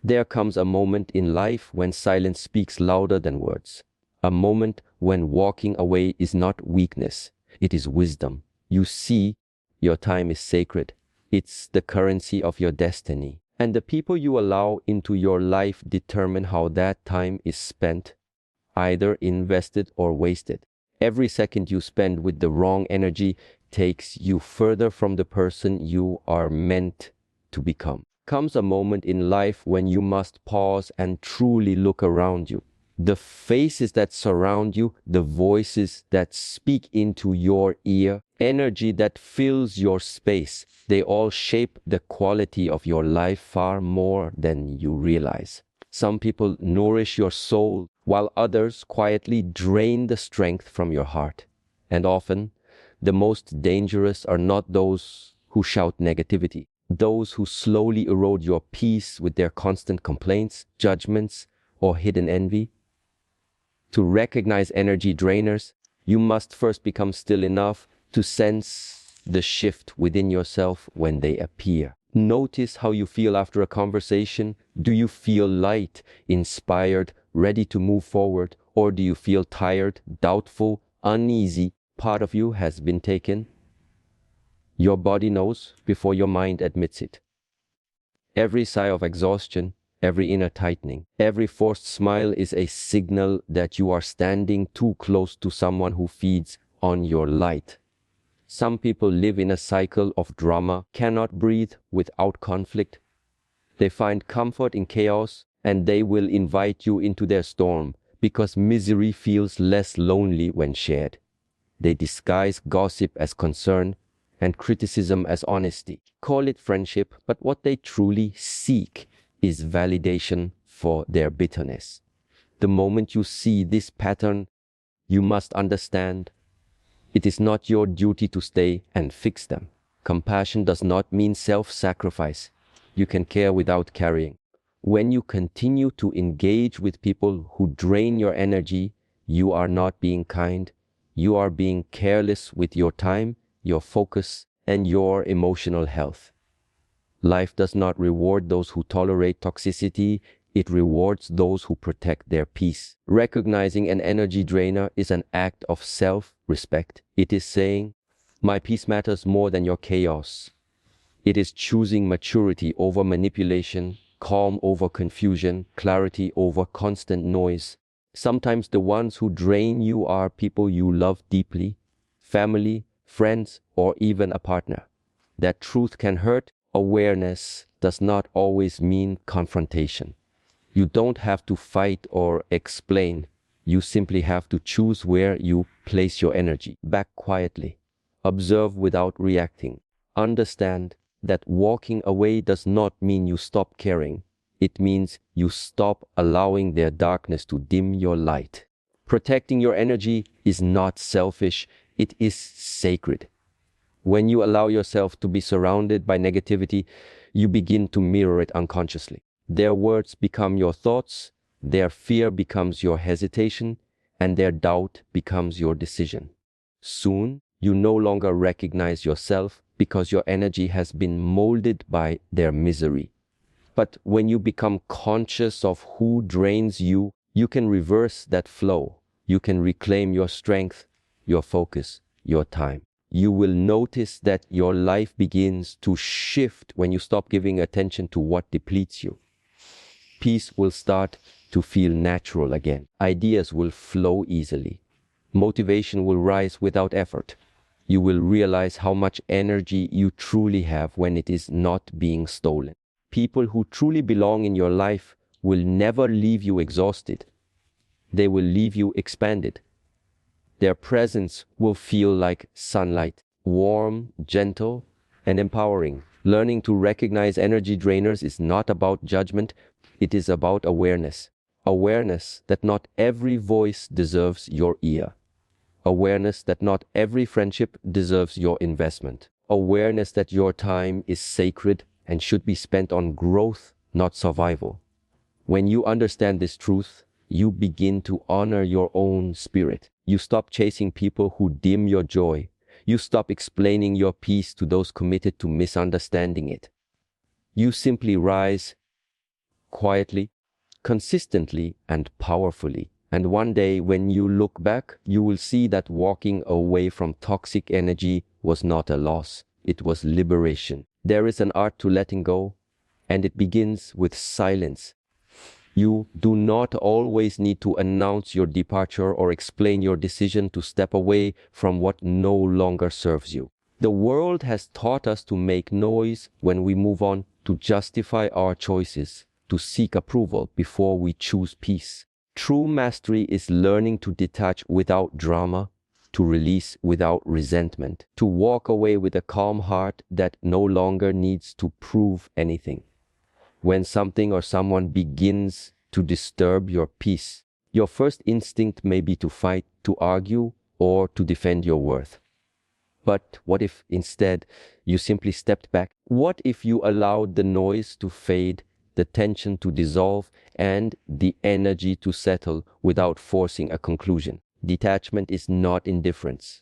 There comes a moment in life when silence speaks louder than words. A moment when walking away is not weakness, it is wisdom. You see, your time is sacred. It's the currency of your destiny. And the people you allow into your life determine how that time is spent, either invested or wasted. Every second you spend with the wrong energy takes you further from the person you are meant to become. Comes a moment in life when you must pause and truly look around you. The faces that surround you, the voices that speak into your ear, energy that fills your space, they all shape the quality of your life far more than you realize. Some people nourish your soul, while others quietly drain the strength from your heart. And often, the most dangerous are not those who shout negativity, those who slowly erode your peace with their constant complaints, judgments, or hidden envy. To recognize energy drainers, you must first become still enough to sense the shift within yourself when they appear. Notice how you feel after a conversation. Do you feel light, inspired, ready to move forward? Or do you feel tired, doubtful, uneasy? Part of you has been taken. Your body knows before your mind admits it. Every sigh of exhaustion, every inner tightening, every forced smile is a signal that you are standing too close to someone who feeds on your light. Some people live in a cycle of drama, cannot breathe without conflict. They find comfort in chaos, and they will invite you into their storm because misery feels less lonely when shared. They disguise gossip as concern and criticism as honesty. Call it friendship, but what they truly seek is validation for their bitterness. The moment you see this pattern, you must understand it is not your duty to stay and fix them. Compassion does not mean self-sacrifice. You can care without carrying. When you continue to engage with people who drain your energy, you are not being kind. You are being careless with your time, your focus, and your emotional health. Life does not reward those who tolerate toxicity. It rewards those who protect their peace. Recognizing an energy drainer is an act of self-respect. It is saying, my peace matters more than your chaos. It is choosing maturity over manipulation, calm over confusion, clarity over constant noise. Sometimes the ones who drain you are people you love deeply, family, friends, or even a partner. That truth can hurt. Awareness does not always mean confrontation. You don't have to fight or explain. You simply have to choose where you place your energy. Back quietly. Observe without reacting. Understand that walking away does not mean you stop caring. It means you stop allowing their darkness to dim your light. Protecting your energy is not selfish. It is sacred. When you allow yourself to be surrounded by negativity, you begin to mirror it unconsciously. Their words become your thoughts, their fear becomes your hesitation, and their doubt becomes your decision. Soon, you no longer recognize yourself because your energy has been molded by their misery. But when you become conscious of who drains you, you can reverse that flow. You can reclaim your strength, your focus, your time. You will notice that your life begins to shift when you stop giving attention to what depletes you. Peace will start to feel natural again. Ideas will flow easily. Motivation will rise without effort. You will realize how much energy you truly have when it is not being stolen. People who truly belong in your life will never leave you exhausted. They will leave you expanded. Their presence will feel like sunlight, warm, gentle, and empowering. Learning to recognize energy drainers is not about judgment, it is about awareness. Awareness that not every voice deserves your ear. Awareness that not every friendship deserves your investment. Awareness that your time is sacred and should be spent on growth, not survival. When you understand this truth, you begin to honor your own spirit. You stop chasing people who dim your joy. You stop explaining your peace to those committed to misunderstanding it. You simply rise quietly, consistently, and powerfully. And one day, when you look back, you will see that walking away from toxic energy was not a loss. It was liberation. There is an art to letting go, and it begins with silence. You do not always need to announce your departure or explain your decision to step away from what no longer serves you. The world has taught us to make noise when we move on, to justify our choices, to seek approval before we choose peace. True mastery is learning to detach without drama, to release without resentment, to walk away with a calm heart that no longer needs to prove anything. When something or someone begins to disturb your peace, your first instinct may be to fight, to argue, or to defend your worth. But what if instead you simply stepped back? What if you allowed the noise to fade, the tension to dissolve, and the energy to settle without forcing a conclusion? Detachment is not indifference.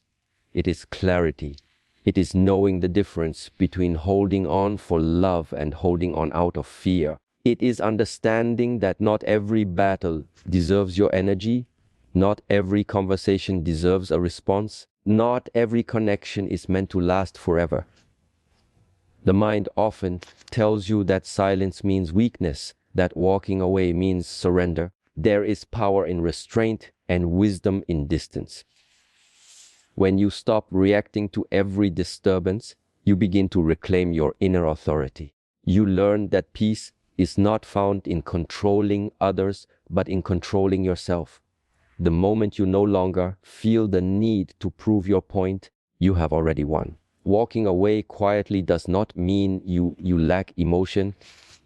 It is clarity. It is knowing the difference between holding on for love and holding on out of fear. It is understanding that not every battle deserves your energy. Not every conversation deserves a response. Not every connection is meant to last forever. The mind often tells you that silence means weakness, that walking away means surrender. There is power in restraint and wisdom in distance. When you stop reacting to every disturbance, you begin to reclaim your inner authority. You learn that peace is not found in controlling others, but in controlling yourself. The moment you no longer feel the need to prove your point, you have already won. Walking away quietly does not mean you lack emotion.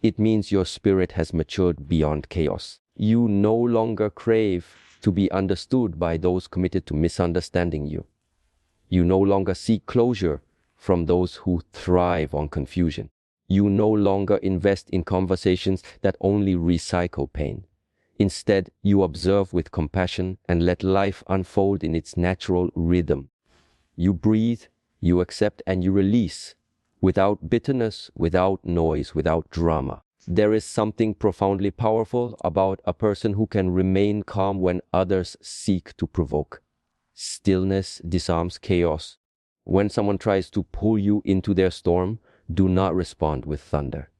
It means your spirit has matured beyond chaos. You no longer crave to be understood by those committed to misunderstanding you. You no longer seek closure from those who thrive on confusion. You no longer invest in conversations that only recycle pain. Instead, you observe with compassion and let life unfold in its natural rhythm. You breathe, you accept, and you release, without bitterness, without noise, without drama. There is something profoundly powerful about a person who can remain calm when others seek to provoke. Stillness disarms chaos. When someone tries to pull you into their storm, do not respond with thunder.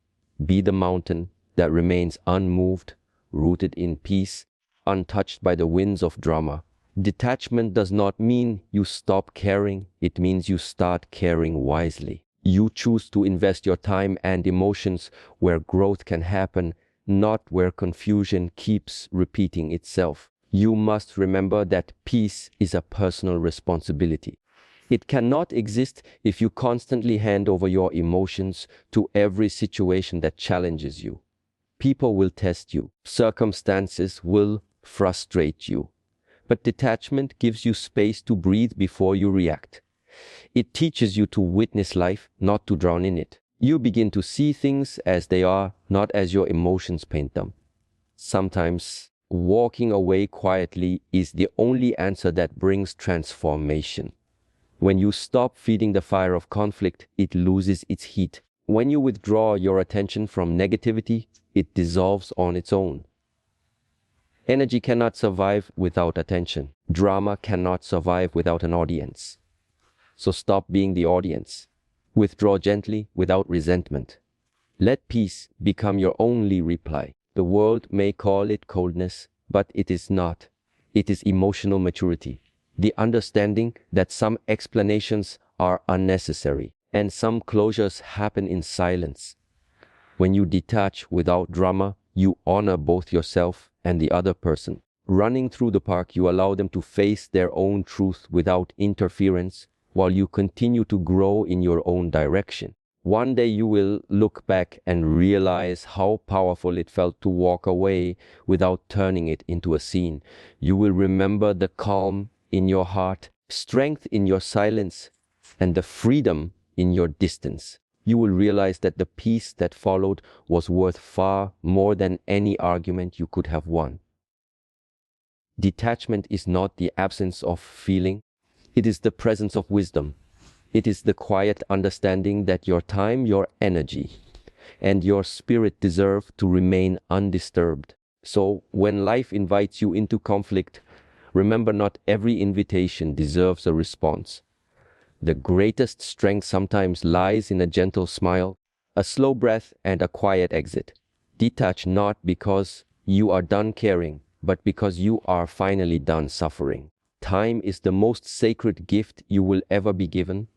Be the mountain that remains unmoved, rooted in peace, untouched by the winds of drama. Detachment does not mean you stop caring. It means you start caring wisely. You choose to invest your time and emotions where growth can happen, not where confusion keeps repeating itself. You must remember that peace is a personal responsibility. It cannot exist if you constantly hand over your emotions to every situation that challenges you. People will test you. Circumstances will frustrate you. But detachment gives you space to breathe before you react. It teaches you to witness life, not to drown in it. You begin to see things as they are, not as your emotions paint them. Sometimes walking away quietly is the only answer that brings transformation. When you stop feeding the fire of conflict, it loses its heat. When you withdraw your attention from negativity, it dissolves on its own. Energy cannot survive without attention. Drama cannot survive without an audience. So stop being the audience. Withdraw gently without resentment. Let peace become your only reply. The world may call it coldness, but it is not. It is emotional maturity. The understanding that some explanations are unnecessary and some closures happen in silence. When you detach without drama, you honor both yourself and the other person. Running through the park, you allow them to face their own truth without interference, while you continue to grow in your own direction. One day you will look back and realize how powerful it felt to walk away without turning it into a scene. You will remember the calm in your heart, strength in your silence, and the freedom in your distance. You will realize that the peace that followed was worth far more than any argument you could have won. Detachment is not the absence of feeling. It is the presence of wisdom. It is the quiet understanding that your time, your energy, and your spirit deserves to remain undisturbed. So when life invites you into conflict, remember not every invitation deserves a response. The greatest strength sometimes lies in a gentle smile, a slow breath, and a quiet exit. Detach not because you are done caring, but because you are finally done suffering. Time is the most sacred gift you will ever be given,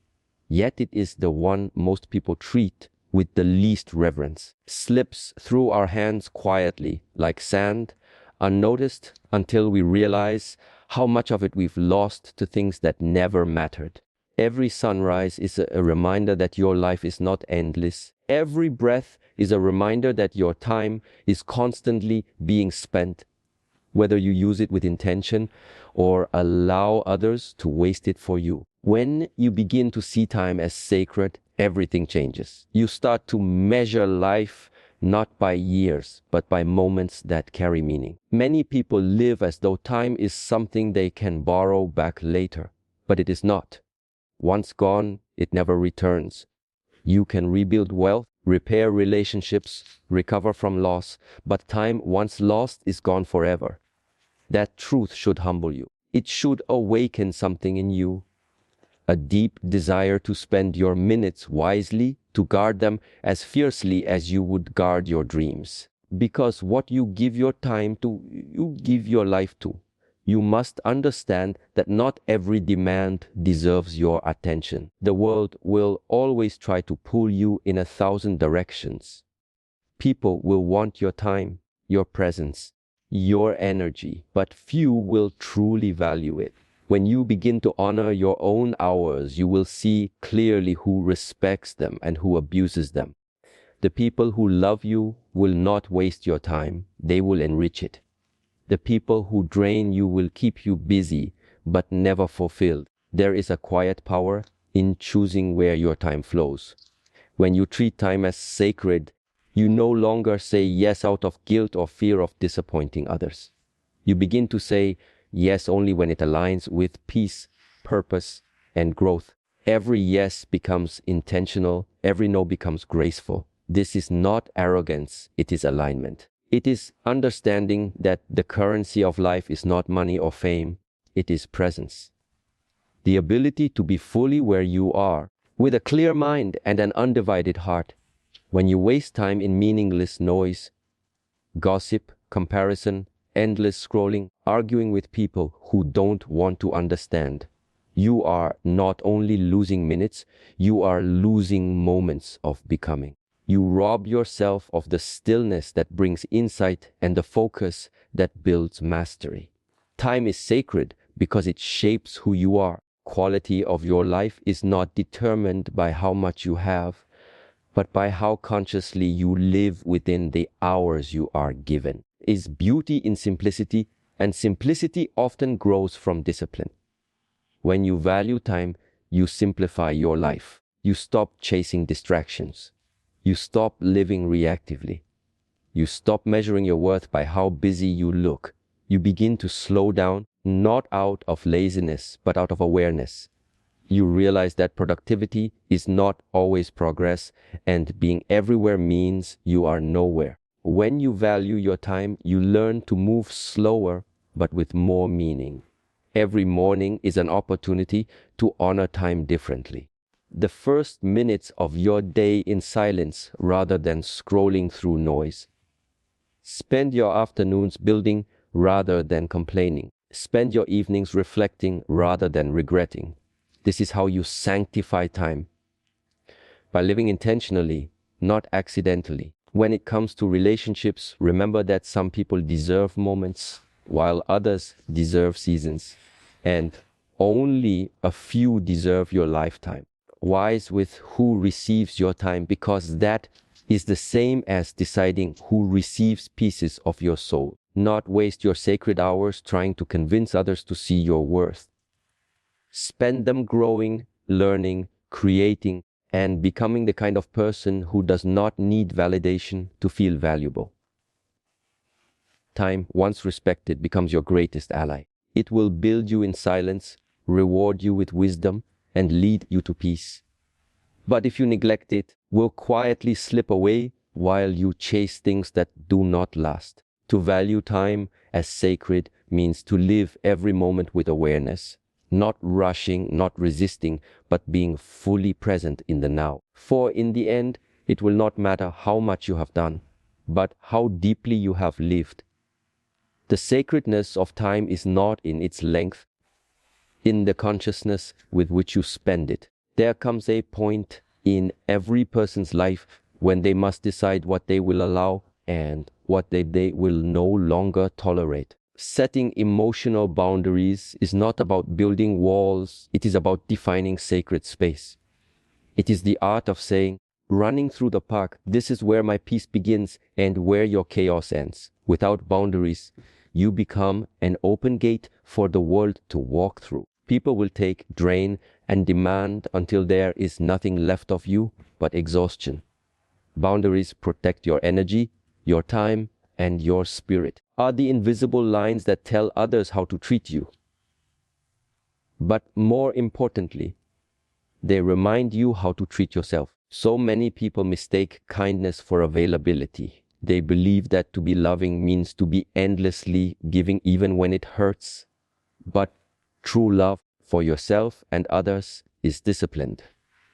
yet it is the one most people treat with the least reverence. Slips through our hands quietly, like sand, unnoticed until we realize how much of it we've lost to things that never mattered. Every sunrise is a reminder that your life is not endless. Every breath is a reminder that your time is constantly being spent, whether you use it with intention or allow others to waste it for you. When you begin to see time as sacred, everything changes. You start to measure life not by years, but by moments that carry meaning. Many people live as though time is something they can borrow back later, but it is not. Once gone, it never returns. You can rebuild wealth, repair relationships, recover from loss, but time once lost is gone forever. That truth should humble you. It should awaken something in you, a deep desire to spend your minutes wisely, to guard them as fiercely as you would guard your dreams. Because what you give your time to, you give your life to. You must understand that not every demand deserves your attention. The world will always try to pull you in 1,000 directions. People will want your time, your presence, your energy, but few will truly value it. When you begin to honor your own hours, you will see clearly who respects them and who abuses them. The people who love you will not waste your time, they will enrich it. The people who drain you will keep you busy, but never fulfilled. There is a quiet power in choosing where your time flows. When you treat time as sacred, you no longer say yes out of guilt or fear of disappointing others. You begin to say yes only when it aligns with peace, purpose, and growth. Every yes becomes intentional, every no becomes graceful. This is not arrogance, it is alignment. It is understanding that the currency of life is not money or fame, it is presence. The ability to be fully where you are, with a clear mind and an undivided heart. When you waste time in meaningless noise, gossip, comparison, endless scrolling, arguing with people who don't want to understand, you are not only losing minutes, you are losing moments of becoming. You rob yourself of the stillness that brings insight and the focus that builds mastery. Time is sacred because it shapes who you are. Quality of your life is not determined by how much you have, but by how consciously you live within the hours you are given. Is beauty in simplicity, and simplicity often grows from discipline. When you value time, you simplify your life. You stop chasing distractions. You stop living reactively. You stop measuring your worth by how busy you look. You begin to slow down, not out of laziness, but out of awareness. You realize that productivity is not always progress, and being everywhere means you are nowhere. When you value your time, you learn to move slower, but with more meaning. Every morning is an opportunity to honor time differently. The first minutes of your day in silence rather than scrolling through noise. Spend your afternoons building rather than complaining. Spend your evenings reflecting rather than regretting. This is how you sanctify time. By living intentionally, not accidentally. When it comes to relationships, remember that some people deserve moments, while others deserve seasons. And only a few deserve your lifetime. Wise with who receives your time, because that is the same as deciding who receives pieces of your soul. Not waste your sacred hours trying to convince others to see your worth. Spend them growing, learning, creating, and becoming the kind of person who does not need validation to feel valuable. Time, once respected, becomes your greatest ally. It will build you in silence, reward you with wisdom, and lead you to peace. But if you neglect it, will quietly slip away while you chase things that do not last. To value time as sacred means to live every moment with awareness, not rushing, not resisting, but being fully present in the now. For in the end, it will not matter how much you have done, but how deeply you have lived. The sacredness of time is not in its length, in the consciousness with which you spend it. There comes a point in every person's life when they must decide what they will allow and what they will no longer tolerate. Setting emotional boundaries is not about building walls, it is about defining sacred space. It is the art of saying, running through the park, this is where my peace begins and where your chaos ends. Without boundaries, you become an open gate for the world to walk through. People will take, drain, and demand until there is nothing left of you but exhaustion. Boundaries protect your energy, your time, and your spirit. Are the invisible lines that tell others how to treat you. But more importantly, they remind you how to treat yourself. So many people mistake kindness for availability. They believe that to be loving means to be endlessly giving even when it hurts. But true love for yourself and others is disciplined.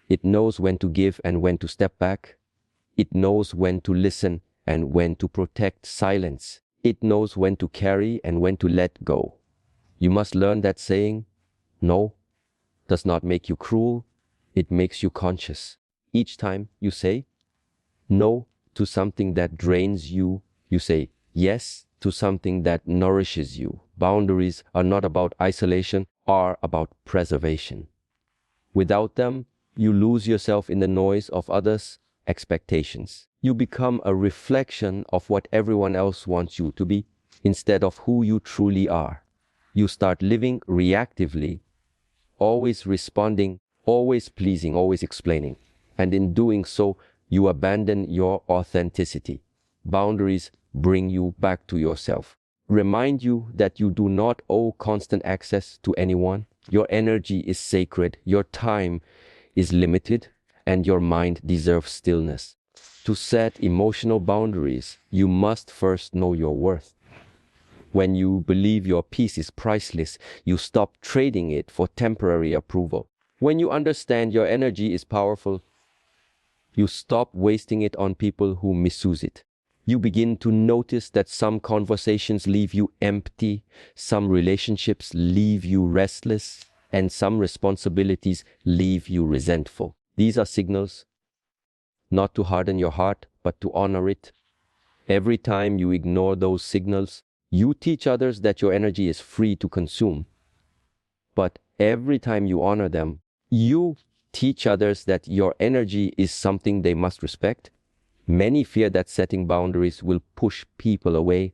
It knows when to give and when to step back. It knows when to listen and when to protect silence. It knows when to carry and when to let go. You must learn that saying, no, does not make you cruel, it makes you conscious. Each time you say no to something that drains you, you say yes to something that nourishes you. Boundaries are not about isolation, are about preservation. Without them, you lose yourself in the noise of others' expectations. You become a reflection of what everyone else wants you to be, instead of who you truly are. You start living reactively, always responding, always pleasing, always explaining. And in doing so, you abandon your authenticity. Boundaries bring you back to yourself. Remind you that you do not owe constant access to anyone. Your energy is sacred, your time is limited, and your mind deserves stillness. To set emotional boundaries, you must first know your worth. When you believe your peace is priceless, you stop trading it for temporary approval. When you understand your energy is powerful, you stop wasting it on people who misuse it. You begin to notice that some conversations leave you empty, some relationships leave you restless, and some responsibilities leave you resentful. These are signals not to harden your heart, but to honor it. Every time you ignore those signals, you teach others that your energy is free to consume. But every time you honor them, you teach others that your energy is something they must respect. Many fear that setting boundaries will push people away,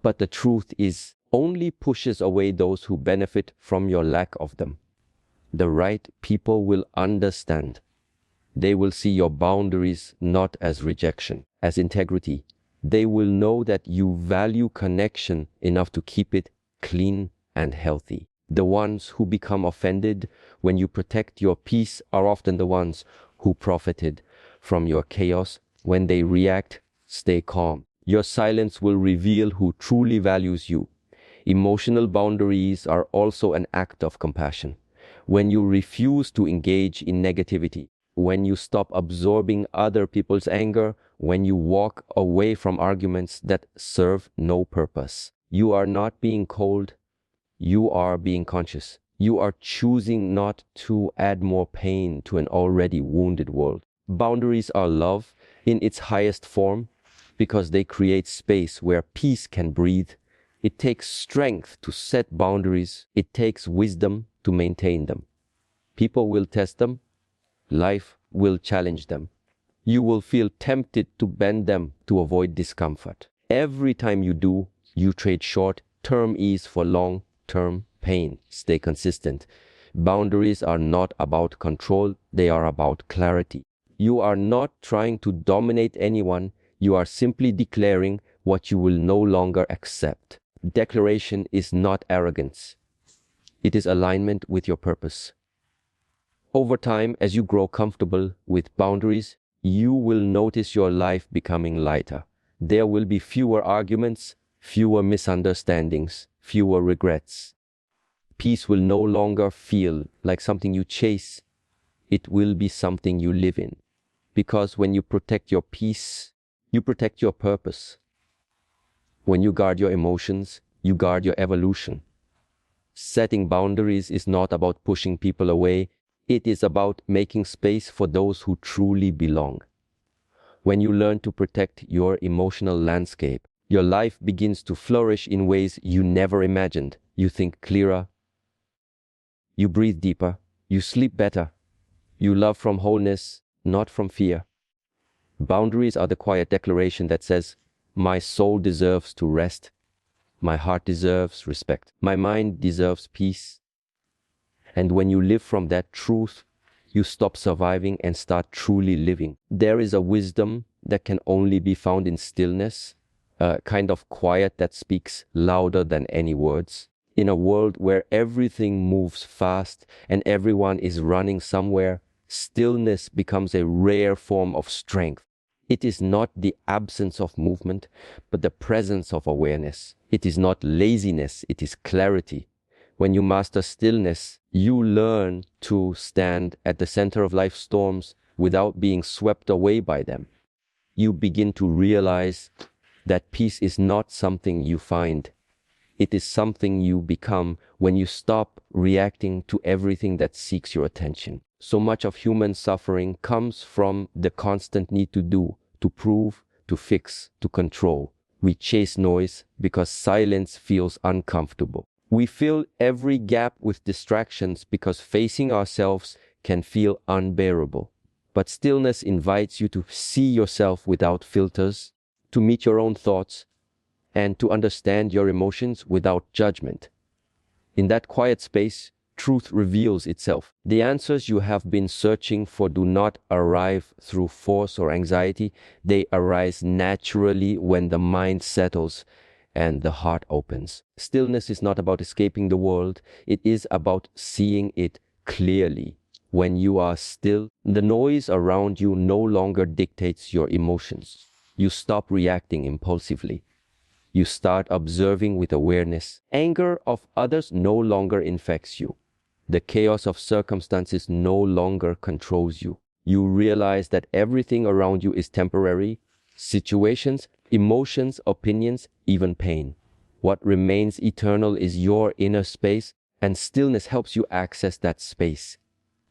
but the truth is only pushes away those who benefit from your lack of them. The right people will understand. They will see your boundaries not as rejection, as integrity. They will know that you value connection enough to keep it clean and healthy. The ones who become offended when you protect your peace are often the ones who profited from your chaos. When they react, stay calm. Your silence will reveal who truly values you. Emotional boundaries are also an act of compassion. When you refuse to engage in negativity, when you stop absorbing other people's anger, when you walk away from arguments that serve no purpose, you are not being cold, you are being conscious. You are choosing not to add more pain to an already wounded world. Boundaries are love in its highest form because they create space where peace can breathe. It takes strength to set boundaries. It takes wisdom to maintain them. People will test them. Life will challenge them. You will feel tempted to bend them to avoid discomfort. Every time you do, you trade short-term ease for long-term pain. Stay consistent. Boundaries are not about control, they are about clarity. You are not trying to dominate anyone, you are simply declaring what you will no longer accept. Declaration is not arrogance. It is alignment with your purpose. Over time, as you grow comfortable with boundaries, you will notice your life becoming lighter. There will be fewer arguments, fewer misunderstandings, fewer regrets. Peace will no longer feel like something you chase. It will be something you live in. Because when you protect your peace, you protect your purpose. When you guard your emotions, you guard your evolution. Setting boundaries is not about pushing people away. It is about making space for those who truly belong. When you learn to protect your emotional landscape, your life begins to flourish in ways you never imagined. You think clearer, you breathe deeper, you sleep better, you love from wholeness, not from fear. Boundaries are the quiet declaration that says, my soul deserves to rest, my heart deserves respect, my mind deserves peace. And when you live from that truth, you stop surviving and start truly living. There is a wisdom that can only be found in stillness, a kind of quiet that speaks louder than any words. In a world where everything moves fast and everyone is running somewhere, stillness becomes a rare form of strength. It is not the absence of movement, but the presence of awareness. It is not laziness, it is clarity. When you master stillness, you learn to stand at the center of life's storms without being swept away by them. You begin to realize that peace is not something you find. It is something you become when you stop reacting to everything that seeks your attention. So much of human suffering comes from the constant need to do, to prove, to fix, to control. We chase noise because silence feels uncomfortable. We fill every gap with distractions because facing ourselves can feel unbearable. But stillness invites you to see yourself without filters, to meet your own thoughts, and to understand your emotions without judgment. In that quiet space, truth reveals itself. The answers you have been searching for do not arrive through force or anxiety. They arise naturally when the mind settles and the heart opens. Stillness is not about escaping the world. It is about seeing it clearly. When you are still, the noise around you no longer dictates your emotions. You stop reacting impulsively. You start observing with awareness. Anger of others no longer infects you. The chaos of circumstances no longer controls you. You realize that everything around you is temporary. Situations, emotions, opinions, even pain. What remains eternal is your inner space, and stillness helps you access that space.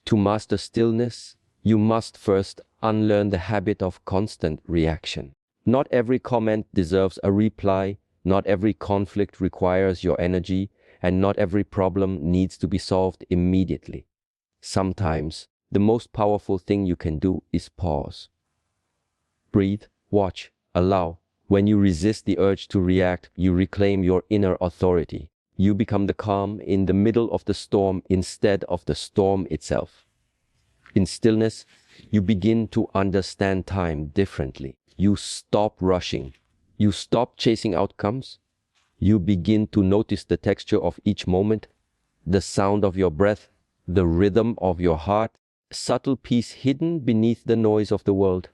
To master stillness, you must first unlearn the habit of constant reaction. Not every comment deserves a reply, not every conflict requires your energy, and not every problem needs to be solved immediately. Sometimes, the most powerful thing you can do is pause. Breathe, watch, allow. When you resist the urge to react, you reclaim your inner authority. You become the calm in the middle of the storm instead of the storm itself. In stillness, you begin to understand time differently. You stop rushing. You stop chasing outcomes. You begin to notice the texture of each moment, the sound of your breath, the rhythm of your heart, subtle peace hidden beneath the noise of the world.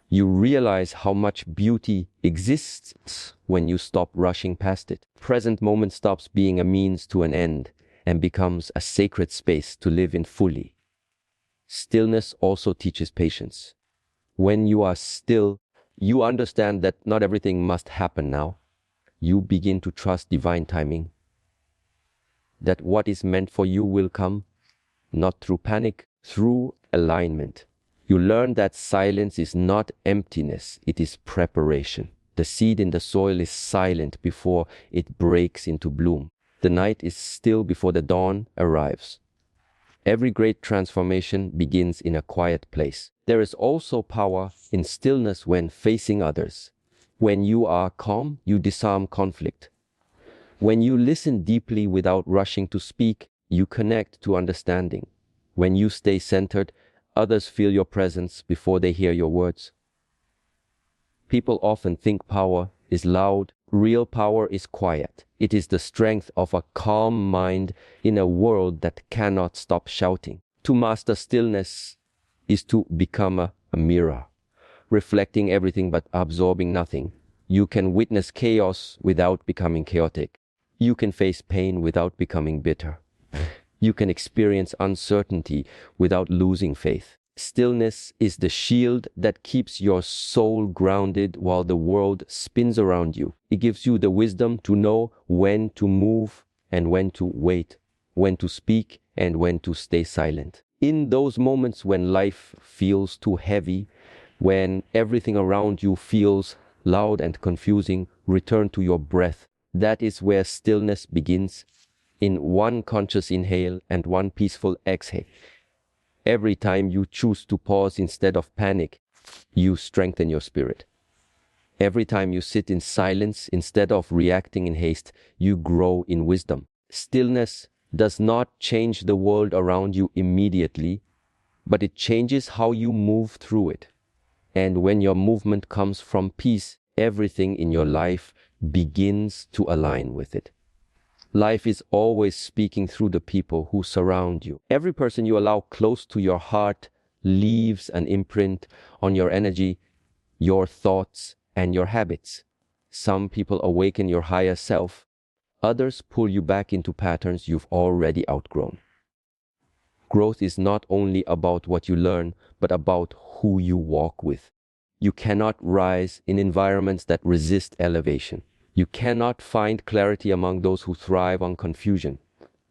You realize how much beauty exists when you stop rushing past it. Present moment stops being a means to an end and becomes a sacred space to live in fully. Stillness also teaches patience. When you are still, you understand that not everything must happen now. You begin to trust divine timing, that what is meant for you will come, not through panic, through alignment. You learn that silence is not emptiness, it is preparation. The seed in the soil is silent before it breaks into bloom. The night is still before the dawn arrives. Every great transformation begins in a quiet place. There is also power in stillness when facing others. When you are calm, you disarm conflict. When you listen deeply without rushing to speak, you connect to understanding. When you stay centered, others feel your presence before they hear your words. People often think power is loud. Real power is quiet. It is the strength of a calm mind in a world that cannot stop shouting. To master stillness is to become a mirror. reflecting everything but absorbing nothing. You can witness chaos without becoming chaotic. You can face pain without becoming bitter. You can experience uncertainty without losing faith. Stillness is the shield that keeps your soul grounded while the world spins around you. It gives you the wisdom to know when to move and when to wait, when to speak and when to stay silent. In those moments when life feels too heavy, when everything around you feels loud and confusing, return to your breath. That is where stillness begins, in one conscious inhale and one peaceful exhale. Every time you choose to pause instead of panic, you strengthen your spirit. Every time you sit in silence instead of reacting in haste, you grow in wisdom. Stillness does not change the world around you immediately, but it changes how you move through it. And when your movement comes from peace, everything in your life begins to align with it. Life is always speaking through the people who surround you. Every person you allow close to your heart leaves an imprint on your energy, your thoughts, and your habits. Some people awaken your higher self. Others pull you back into patterns you've already outgrown. Growth is not only about what you learn, but about who you walk with. You cannot rise in environments that resist elevation. You cannot find clarity among those who thrive on confusion.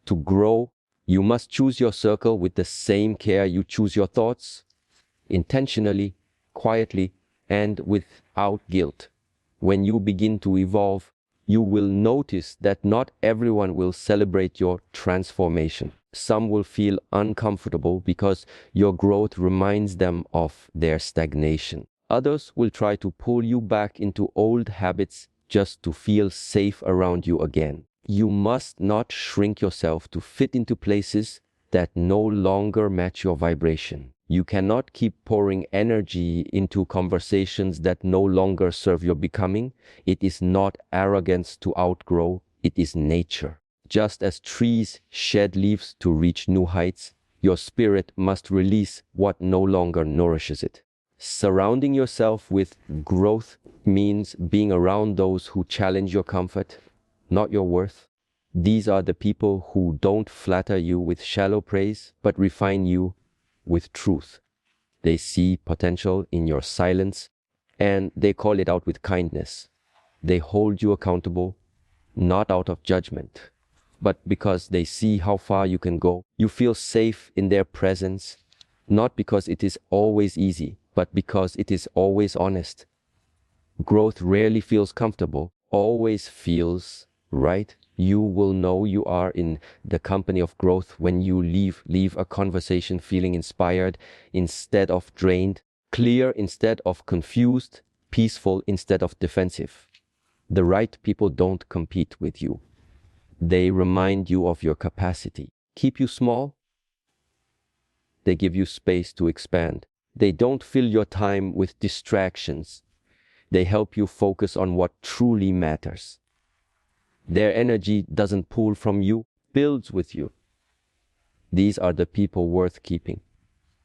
To grow, you must choose your circle with the same care you choose your thoughts, intentionally, quietly, and without guilt. When you begin to evolve, you will notice that not everyone will celebrate your transformation. Some will feel uncomfortable because your growth reminds them of their stagnation. Others will try to pull you back into old habits just to feel safe around you again. You must not shrink yourself to fit into places that no longer match your vibration. You cannot keep pouring energy into conversations that no longer serve your becoming. It is not arrogance to outgrow, it is nature. Just as trees shed leaves to reach new heights, your spirit must release what no longer nourishes it. Surrounding yourself with growth means being around those who challenge your comfort, not your worth. These are the people who don't flatter you with shallow praise, but refine you with truth. They see potential in your silence, and they call it out with kindness. They hold you accountable, not out of judgment, but because they see how far you can go. You feel safe in their presence, not because it is always easy, but because it is always honest. Growth rarely feels comfortable, always feels right. You will know you are in the company of growth when you leave a conversation feeling inspired instead of drained, clear instead of confused, peaceful instead of defensive. The right people don't compete with you. They remind you of your capacity. Keep you small. They give you space to expand. They don't fill your time with distractions. They help you focus on what truly matters. Their energy doesn't pull from you, builds with you. These are the people worth keeping.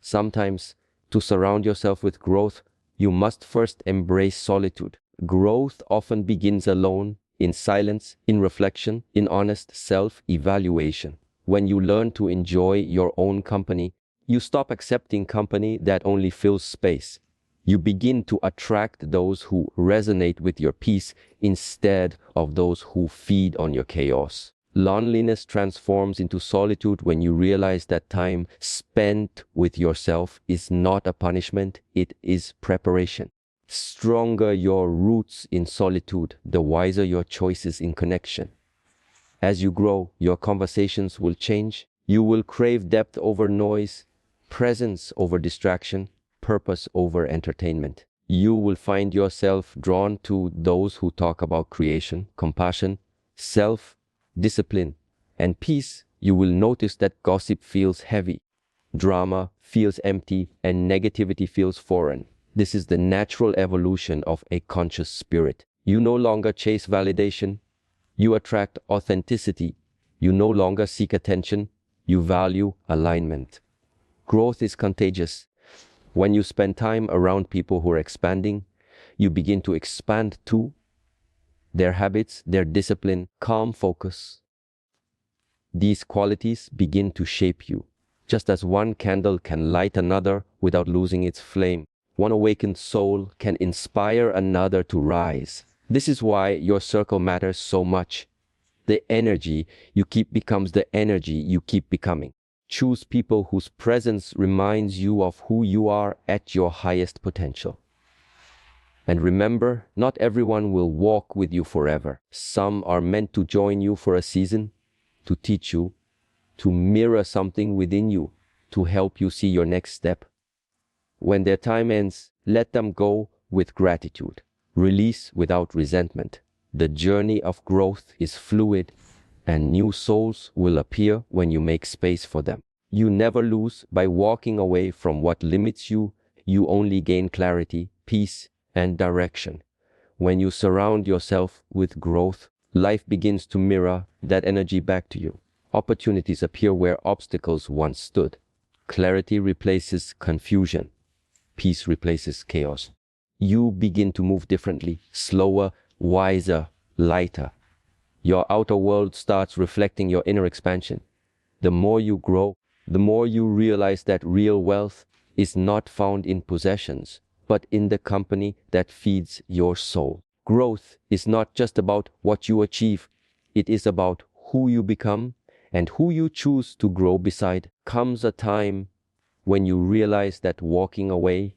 Sometimes, to surround yourself with growth, you must first embrace solitude. Growth often begins alone, in silence, in reflection, in honest self-evaluation. When you learn to enjoy your own company, you stop accepting company that only fills space. You begin to attract those who resonate with your peace instead of those who feed on your chaos. Loneliness transforms into solitude when you realize that time spent with yourself is not a punishment, it is preparation. Stronger your roots in solitude, the wiser your choices in connection. As you grow, your conversations will change. You will crave depth over noise, presence over distraction, purpose over entertainment. You will find yourself drawn to those who talk about creation, compassion, self-discipline, and peace. You will notice that gossip feels heavy, drama feels empty, and negativity feels foreign. This is the natural evolution of a conscious spirit. You no longer chase validation. You attract authenticity. You no longer seek attention. You value alignment. Growth is contagious. When you spend time around people who are expanding, you begin to expand too. Their habits, their discipline, calm focus. These qualities begin to shape you. Just as one candle can light another without losing its flame, one awakened soul can inspire another to rise. This is why your circle matters so much. The energy you keep becomes the energy you keep becoming. Choose people whose presence reminds you of who you are at your highest potential. And remember, not everyone will walk with you forever. Some are meant to join you for a season, to teach you, to mirror something within you, to help you see your next step. When their time ends, let them go with gratitude. Release without resentment. The journey of growth is fluid, and new souls will appear when you make space for them. You never lose by walking away from what limits you. You only gain clarity, peace, and direction. When you surround yourself with growth, life begins to mirror that energy back to you. Opportunities appear where obstacles once stood. Clarity replaces confusion. Peace replaces chaos. You begin to move differently, slower, wiser, lighter. Your outer world starts reflecting your inner expansion. The more you grow, the more you realize that real wealth is not found in possessions, but in the company that feeds your soul. Growth is not just about what you achieve. It is about who you become and who you choose to grow beside. Comes a time when you realize that walking away,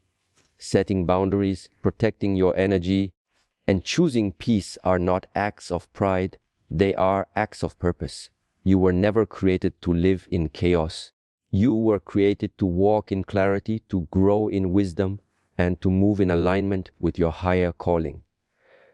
setting boundaries, protecting your energy, and choosing peace are not acts of pride. They are acts of purpose. You were never created to live in chaos. You were created to walk in clarity, to grow in wisdom, and to move in alignment with your higher calling.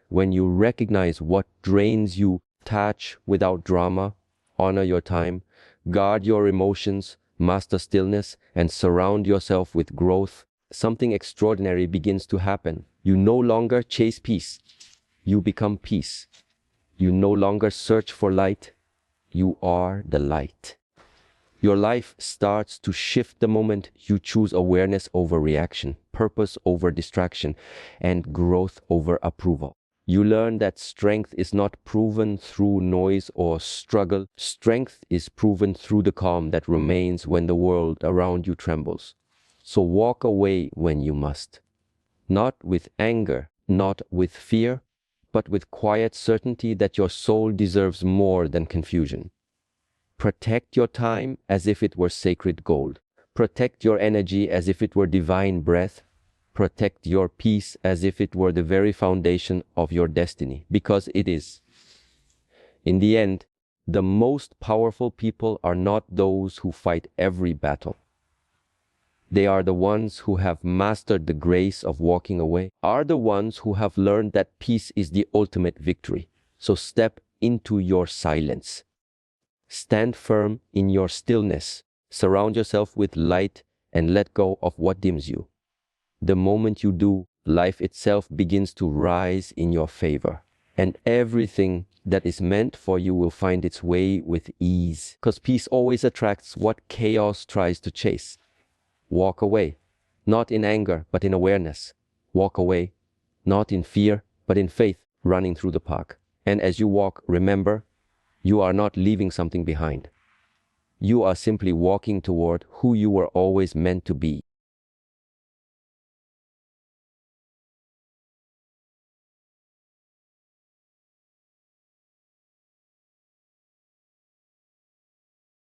When you recognize what drains you, detach without drama, honor your time, guard your emotions, master stillness, and surround yourself with growth, something extraordinary begins to happen. You no longer chase peace. You become peace. You no longer search for light. You are the light. Your life starts to shift the moment you choose awareness over reaction, purpose over distraction, and growth over approval. You learn that strength is not proven through noise or struggle. Strength is proven through the calm that remains when the world around you trembles. So walk away when you must. Not with anger, not with fear, but with quiet certainty that your soul deserves more than confusion. Protect your time as if it were sacred gold. Protect your energy as if it were divine breath. Protect your peace as if it were the very foundation of your destiny, because it is. In the end, the most powerful people are not those who fight every battle. They are the ones who have mastered the grace of walking away, are the ones who have learned that peace is the ultimate victory. So step into your silence. Stand firm in your stillness. Surround yourself with light and let go of what dims you. The moment you do, life itself begins to rise in your favor. And everything that is meant for you will find its way with ease. Because peace always attracts what chaos tries to chase. Walk away, not in anger, but in awareness. Walk away, not in fear, but in faith, running through the park. And as you walk, remember, you are not leaving something behind. You are simply walking toward who you were always meant to be.